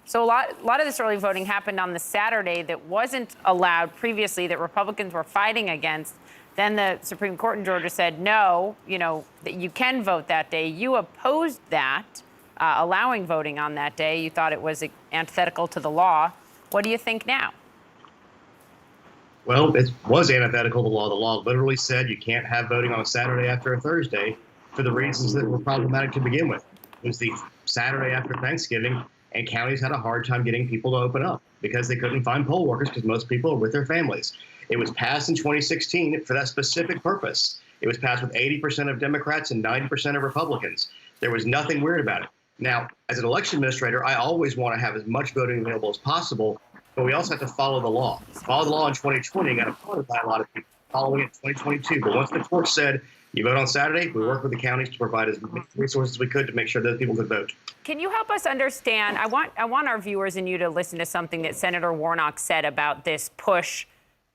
So a lot of this early voting happened on the Saturday that wasn't allowed previously, that Republicans were fighting against. Then the Supreme Court in Georgia said, no, that you can vote that day. You opposed that, allowing voting on that day. You thought it was antithetical to the law. What do you think now? Well, it was antithetical to the law. The law literally said you can't have voting on a Saturday after a Thursday for the reasons that were problematic to begin with. It was the Saturday after Thanksgiving, and counties had a hard time getting people to open up because they couldn't find poll workers because most people are with their families. It was passed in 2016 for that specific purpose. It was passed with 80% of Democrats and 90% of Republicans. There was nothing weird about it. Now, as an election administrator, I always want to have as much voting available as possible, but we also have to follow the law. Follow the law in 2020 got applauded by a lot of people following it in 2022. But once the court said you vote on Saturday, we worked with the counties to provide as many resources as we could to make sure that people could vote. Can you help us understand? I want our viewers and you to listen to something that Senator Warnock said about this push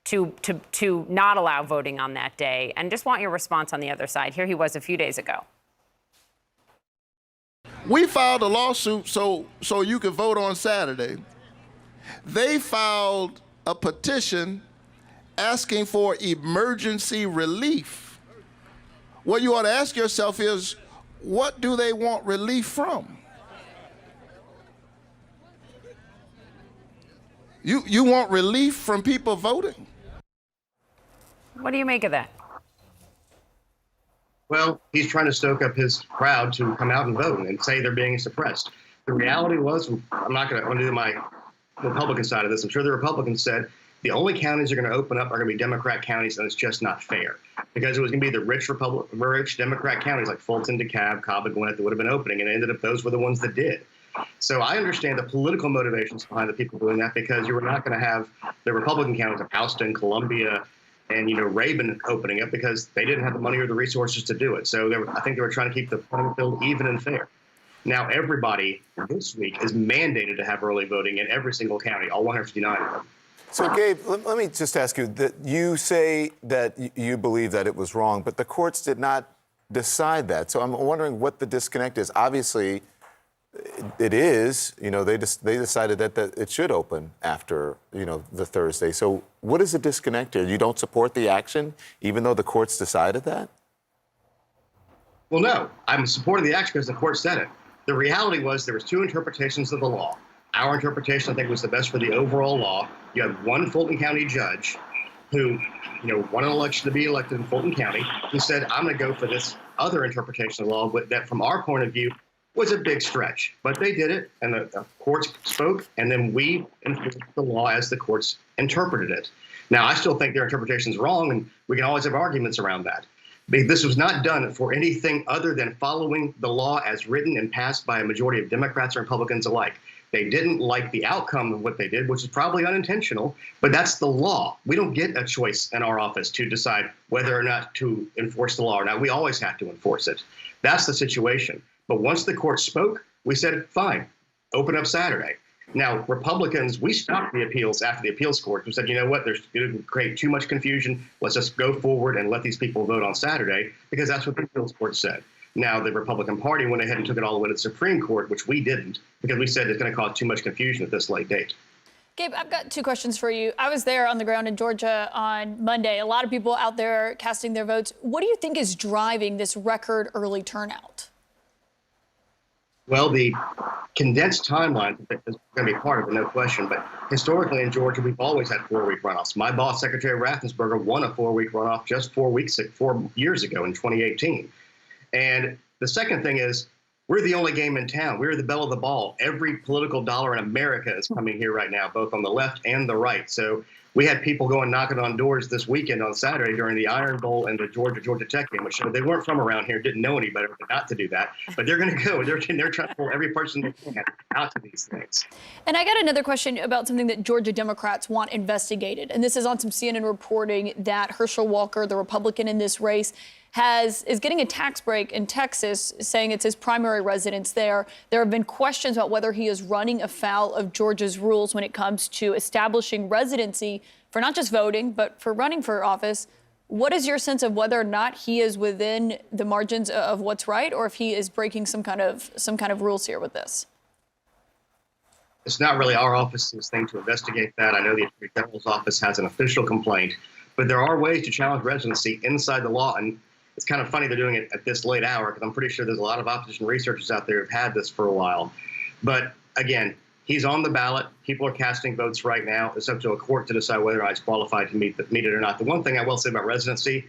to not allow voting on that day, and just want your response on the other side. Here he was a few days ago. We filed a lawsuit so you could vote on Saturday. They filed a petition asking for emergency relief. What you ought to ask yourself is, what do they want relief from? You want relief from people voting? What do you make of that? Well, he's trying to stoke up his crowd to come out and vote and say they're being suppressed. The reality was, I'm not going to do my Republican side of this. I'm sure the Republicans said the only counties that are going to open up are going to be Democrat counties, and it's just not fair because it was going to be the rich Democrat counties like Fulton, DeKalb, Cobb, and Gwinnett that would have been opening, and it ended up those were the ones that did. So I understand the political motivations behind the people doing that, because you were not going to have the Republican counties of Houston, Columbia, and Rabun opening up because they didn't have the money or the resources to do it. So I think they were trying to keep the playing field even and fair. Now everybody this week is mandated to have early voting in every single county, all 159 of them. So, Gabe, let me just ask you that you say that you believe that it was wrong, but the courts did not decide that. So I'm wondering what the disconnect is. Obviously, it is. They decided that it should open after the Thursday. So what is the disconnect here? You don't support the action, even though the courts decided that? Well, no, I'm supporting the action because the court said it. The reality was there was two interpretations of the law. Our interpretation, I think, was the best for the overall law. You have one Fulton County judge who, won an election to be elected in Fulton County, who said, I'm going to go for this other interpretation of the law, but that from our point of view was a big stretch. But they did it, and the courts spoke, and then we enforced the law as the courts interpreted it. Now, I still think their interpretation is wrong, and we can always have arguments around that. This was not done for anything other than following the law as written and passed by a majority of Democrats and Republicans alike. They didn't like the outcome of what they did, which is probably unintentional, but that's the law. We don't get a choice in our office to decide whether or not to enforce the law or not. We always have to enforce it. That's the situation. But once the court spoke, we said, fine, open up Saturday. Now, Republicans, we stopped the appeals after the appeals court. We said, you know what, there's going to create too much confusion. Let's just go forward and let these people vote on Saturday, because that's what the appeals court said. Now, the Republican Party went ahead and took it all the way to the Supreme Court, which we didn't, because we said it's going to cause too much confusion at this late date. Gabe, I've got two questions for you. I was there on the ground in Georgia on Monday. A lot of people out there casting their votes. What do you think is driving this record early turnout? Well, the condensed timeline is going to be part of it, no question. But historically in Georgia, we've always had 4-week runoffs. My boss, Secretary Raffensperger, won a 4-week runoff just 4 years ago in 2018. And the second thing is, we're the only game in town. We're the belle of the ball. Every political dollar in America is coming here right now, both on the left and the right. So we had people going knocking on doors this weekend on Saturday during the Iron Bowl and the Georgia Tech game, which showed they weren't from around here, didn't know any better not to do that. But they're going to go. They're trying to pull every person they can out to these things. And I got another question about something that Georgia Democrats want investigated. And this is on some CNN reporting that Herschel Walker, the Republican in this race, is getting a tax break in Texas, saying it's his primary residence there. There have been questions about whether he is running afoul of Georgia's rules when it comes to establishing residency for not just voting, but for running for office. What is your sense of whether or not he is within the margins of what's right, or if he is breaking some kind of rules here with this? It's not really our office's thing to investigate that. I know the Attorney General's office has an official complaint, but there are ways to challenge residency inside the law. And it's kind of funny they're doing it at this late hour, because I'm pretty sure there's a lot of opposition researchers out there who've had this for a while. But again, he's on the ballot. People are casting votes right now. It's up to a court to decide whether or not he's qualified to meet it or not. The one thing I will say about residency,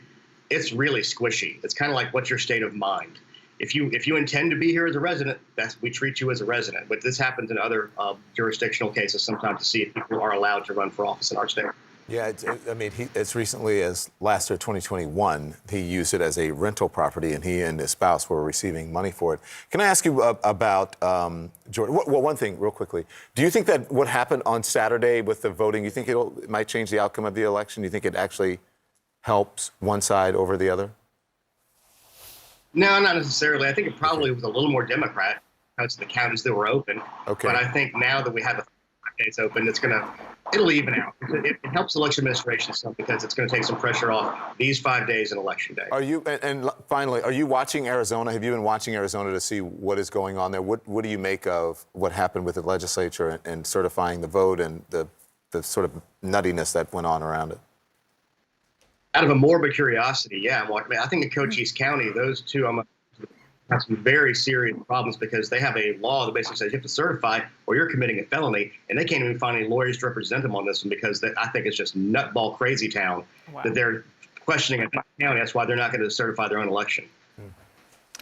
it's really squishy. It's kind of like, what's your state of mind? If you intend to be here as a resident, we treat you as a resident. But this happens in other jurisdictional cases sometimes, to see if people are allowed to run for office in our state. Yeah, as recently as last year, 2021, he used it as a rental property, and he and his spouse were receiving money for it. Can I ask you about Georgia? Well, one thing, real quickly. Do you think that what happened on Saturday with the voting, you think it might change the outcome of the election? Do you think it actually helps one side over the other? No, not necessarily. I think it probably was a little more Democrat because the counties that were open. Okay. But I think now that we have the states open, it'll even out. It helps election administration some, because it's going to take some pressure off these 5 days in election day. And finally, are you watching Arizona? Have you been watching Arizona to see what is going on there? What do you make of what happened with the legislature and certifying the vote, and the sort of nuttiness that went on around it? Out of a morbid curiosity, yeah. I think in Cochise County, those two have some very serious problems, because they have a law that basically says you have to certify or you're committing a felony, and they can't even find any lawyers to represent them on this one, because I think it's just nutball crazy town that they're questioning in the county. That's why they're not going to certify their own election.